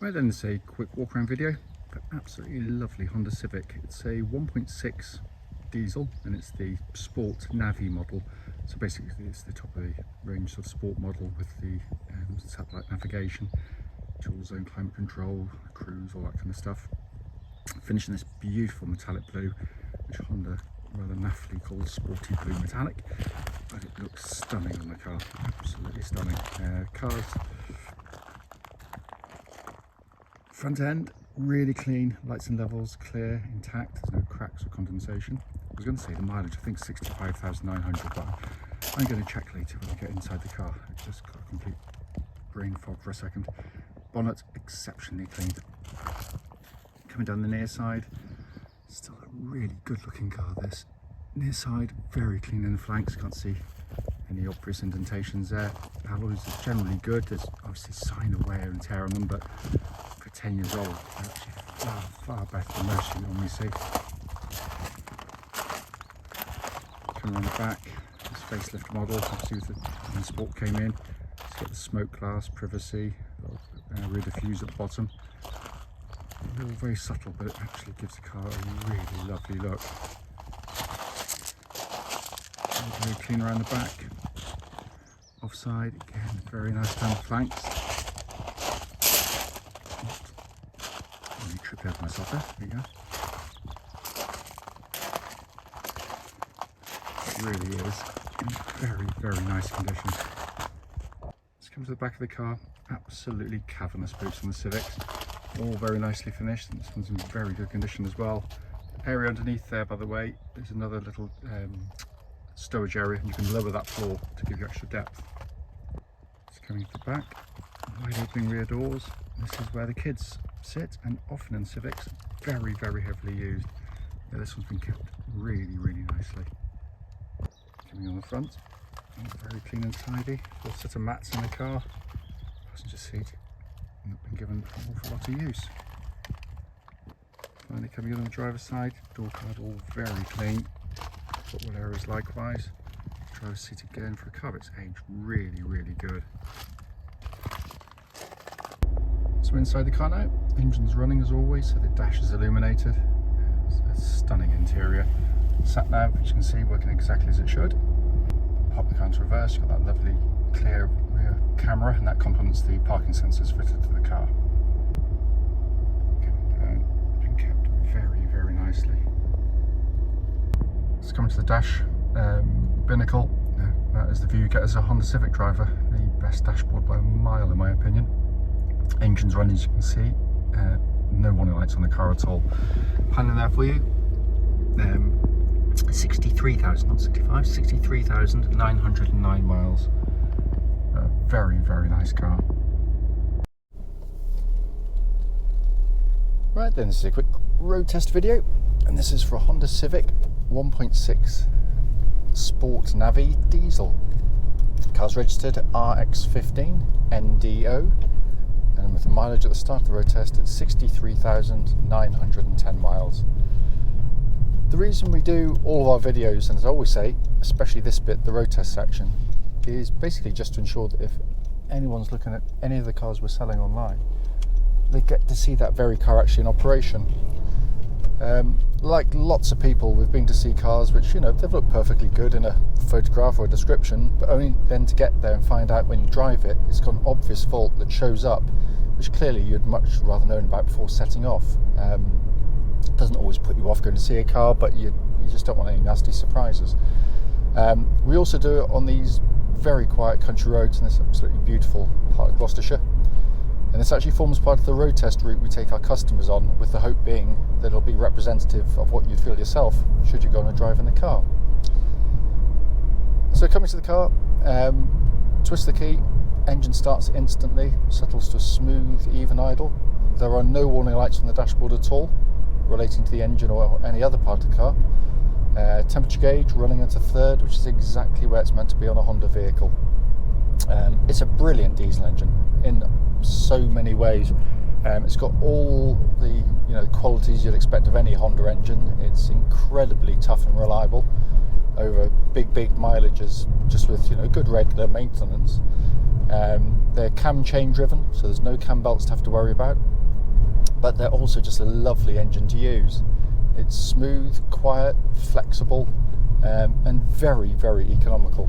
Right then, it's a quick walk around video for absolutely lovely Honda Civic. It's a 1.6 diesel and it's the Sport Navi model. So basically it's the top of the range sort of sport model with the satellite navigation, dual zone climate control, cruise, all that kind of stuff. Finished in this beautiful metallic blue, which Honda rather naffily calls sporty blue metallic, but it looks stunning on the car, absolutely stunning. Cars front end really clean, lights and levels clear, intact, there's no cracks or condensation. I was going to say the mileage, I think 65,900, but I'm going to check later when I get inside the car. I just got a complete brain fog for a second. Bonnet exceptionally clean. Coming down the near side, still a really good looking car this. Near side very clean in the flanks, can't see any obvious indentations there. Alloys are generally good, there's obviously sign of wear and tear on them, but for 10 years old they're actually far better than most you normally see. Coming around the back, this facelift model, obviously when Sport came in, it's got the smoke glass, privacy, rear diffuse at the bottom. A little very subtle, but it actually gives the car a really lovely look. Very clean around the back. Offside, again, very nice down the flanks. Let me trip over myself there, there you go. It really is in very nice condition. Let's come to the back of the car. Absolutely cavernous boots on the Civics. All very nicely finished, and this one's in very good condition as well. Area underneath there, by the way, there's another little stowage area, and you can lower that floor to give you extra depth. It's coming to the back, wide opening rear doors. This is where the kids sit, and often in Civics, very heavily used. Yeah, this one's been kept really nicely. Coming on the front, very clean and tidy. Full set of mats in the car. Passenger seat, not been given an awful lot of use. Finally coming in on the driver's side, door card all very clean. Footwell areas likewise. Driver's seat again for a car that's aged really good. So inside the car now, engine's running as always, so the dash is illuminated. It's a stunning interior. Sat nav, as you can see, working exactly as it should. Pop the car into reverse, you've got that lovely clear rear camera, and that complements the parking sensors fitted to the car. Been kept very nicely. Let's come to the dash binnacle. That is the view you get as a Honda Civic driver. The best dashboard by a mile in my opinion. Engine's running, as you can see. No warning lights on the car at all. Panning there for you. 63,000, not 65, 63,909 miles. Very nice car. Right then, this is a quick road test video, and this is for a Honda Civic 1.6 Sport Navi diesel. Car's registered RX15NDO, and with the mileage at the start of the road test it's 63,910 miles. The reason we do all of our videos, and as I always say, especially this bit, the road test section, is basically just to ensure that if anyone's looking at any of the cars we're selling online, they get to see that very car actually in operation. Like lots of people, we've been to see cars which, you know, they've looked perfectly good in a photograph or a description, but only then to get there and find out when you drive it, it's got an obvious fault that shows up, which clearly you'd much rather known about before setting off. Doesn't always put you off going to see a car, but you just don't want any nasty surprises. We also do it on these very quiet country roads in this absolutely beautiful part of Gloucestershire. And this actually forms part of the road test route we take our customers on, with the hope being that it'll be representative of what you'd feel yourself should you go on a drive in the car. So coming to the car, twist the key, engine starts instantly, settles to a smooth, even idle. There are no warning lights on the dashboard at all relating to the engine or any other part of the car. Temperature gauge running into third, which is exactly where it's meant to be on a Honda vehicle. It's a brilliant diesel engine in so many ways. It's got all the qualities you'd expect of any Honda engine. It's incredibly tough and reliable over big mileages, just with good regular maintenance. They're cam chain driven, so there's no cam belts to have to worry about, but they're also just a lovely engine to use. It's smooth, quiet, flexible, and very, very economical.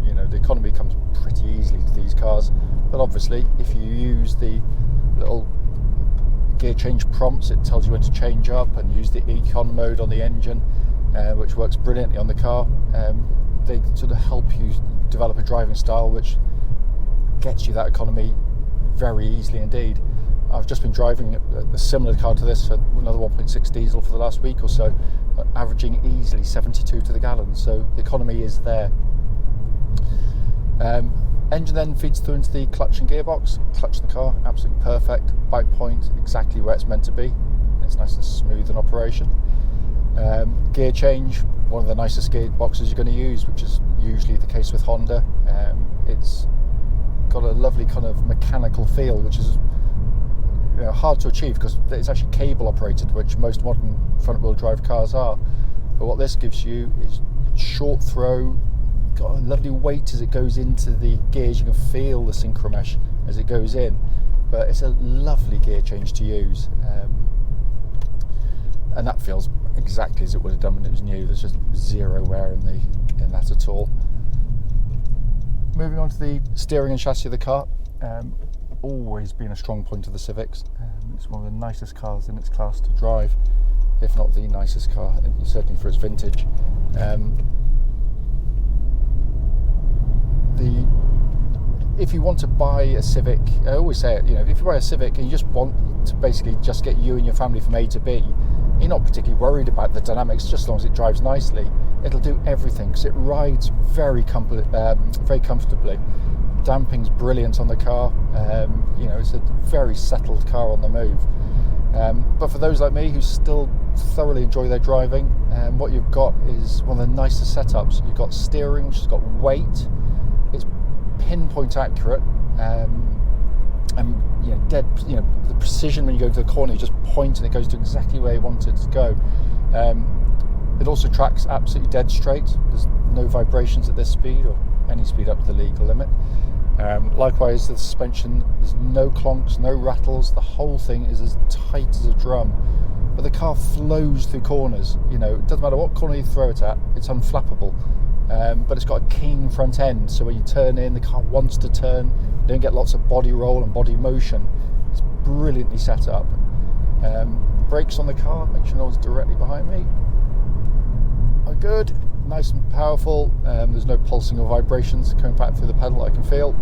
You know, the economy comes pretty easily to these cars, but obviously if you use the little gear change prompts, it tells you when to change up, and use the econ mode on the engine, which works brilliantly on the car. They sort of help you develop a driving style which gets you that economy very easily indeed. I've just been driving a similar car to this, another 1.6 diesel, for the last week or so, averaging easily 72 to the gallon, so the economy is there. Engine then feeds through into the clutch and gearbox. Clutch in the car, absolutely perfect. Bite point, exactly where it's meant to be. It's nice and smooth in operation. Gear change, one of the nicest gearboxes you're going to use, which is usually the case with Honda. It's got a lovely kind of mechanical feel, which is hard to achieve because it's actually cable operated, which most modern front wheel drive cars are. But what this gives you is short throw, got a lovely weight as it goes into the gears. You can feel the synchro mesh as it goes in, but it's a lovely gear change to use, and that feels exactly as it would have done when it was new. There's just zero wear in that at all. Moving on to the steering and chassis of the car, always been a strong point of the Civics. It's one of the nicest cars in its class to drive, if not the nicest car, certainly for its vintage. If you want to buy a Civic, I always say it, if you buy a Civic and you just want to basically just get you and your family from A to B, you're not particularly worried about the dynamics, just as long as it drives nicely. It'll do everything because it rides very comfortably. Damping's brilliant on the car. It's a very settled car on the move. But for those like me who still thoroughly enjoy their driving, what you've got is one of the nicest setups. You've got steering, which has got weight. It's pinpoint accurate, and dead. The precision when you go to the corner, you just point and it goes to exactly where you want it to go. It also tracks absolutely dead straight. There's no vibrations at this speed or any speed up to the legal limit. Likewise, the suspension, there's no clonks, no rattles. The whole thing is as tight as a drum. But the car flows through corners. It doesn't matter what corner you throw it at, it's unflappable. But it's got a keen front end, so when you turn in, the car wants to turn. You don't get lots of body roll and body motion. It's brilliantly set up. Brakes on the car, make sure no one's directly behind me, are good, nice and powerful. There's no pulsing or vibrations coming back through the pedal I can feel.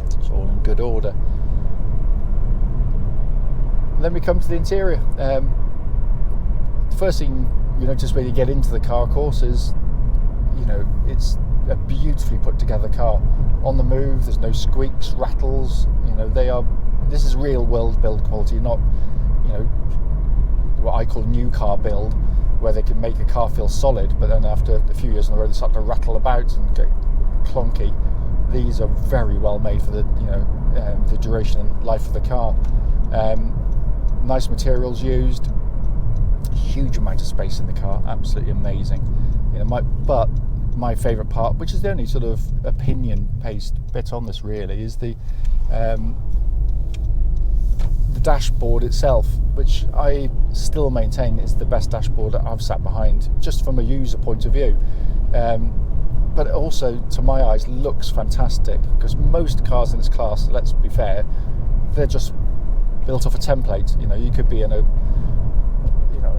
It's all in good order. And then we come to the interior. The first thing you notice when you get into the car, of course, is it's a beautifully put together car. On the move, there's no squeaks, rattles. This is real world build quality, not what I call new car build, where they can make a car feel solid, but then after a few years on the road they start to rattle about and get clunky. These are very well made for the duration and life of the car. Nice materials used, huge amount of space in the car, absolutely amazing. But my favourite part, which is the only sort of opinion-based bit on this really, is the dashboard itself, which I still maintain is the best dashboard that I've sat behind, just from a user point of view. But it also, to my eyes, looks fantastic, because most cars in this class, let's be fair, they're just built off a template. You could be in a,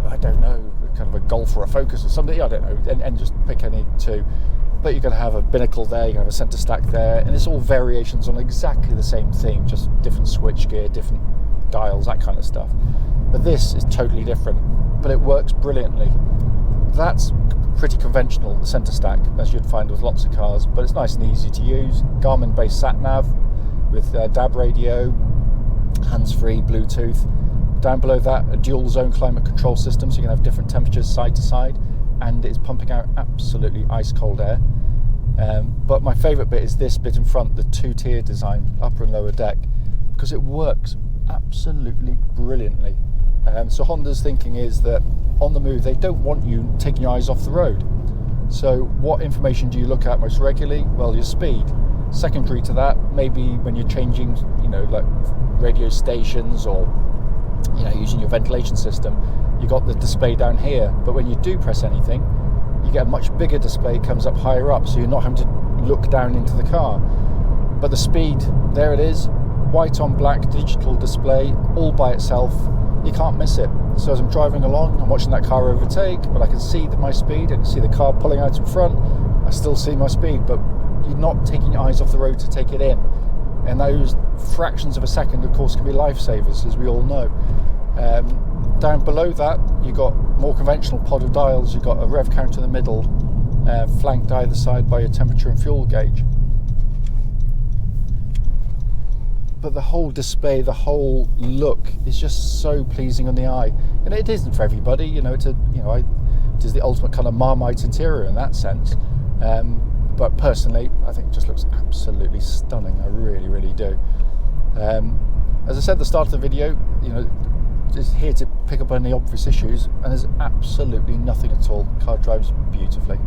I don't know, kind of a Golf or a Focus or something, I don't know, and just pick any two. But you're going to have a binnacle there, you're going to have a centre stack there, and it's all variations on exactly the same theme, just different switch gear, different dials, that kind of stuff. But this is totally different, but it works brilliantly. That's pretty conventional, the centre stack, as you'd find with lots of cars, but it's nice and easy to use. Garmin based sat nav with DAB radio, hands-free Bluetooth. Down below that, a dual zone climate control system, so you can have different temperatures side to side, and it's pumping out absolutely ice cold air. But my favourite bit is this bit in front, the two-tier design, upper and lower deck, because it works absolutely brilliantly. So Honda's thinking is that on the move they don't want you taking your eyes off the road. So what information do you look at most regularly? Well, your speed. Secondary to that, maybe when you're changing, you know, like radio stations or, you know, using your ventilation system, you got the display down here. But when you do press anything, you get a much bigger display, comes up higher up, so you're not having to look down into the car. But the speed, there it is, white on black digital display, all by itself. You can't miss it. So as I'm driving along, I'm watching that car overtake, but I can see my speed, I can see the car pulling out in front, I still see my speed, but you're not taking your eyes off the road to take it in. And those fractions of a second, of course, can be lifesavers, as we all know. Down below that, you've got more conventional pod of dials. You've got a rev counter in the middle, flanked either side by your temperature and fuel gauge. But the whole display, the whole look is just so pleasing on the eye. And it isn't for everybody, you know. It is the ultimate kind of Marmite interior in that sense. But personally, I think it just looks absolutely stunning. I really, really do. As I said at the start of the video, you know, just here to pick up on the obvious issues, and there's absolutely nothing at all. The car drives beautifully.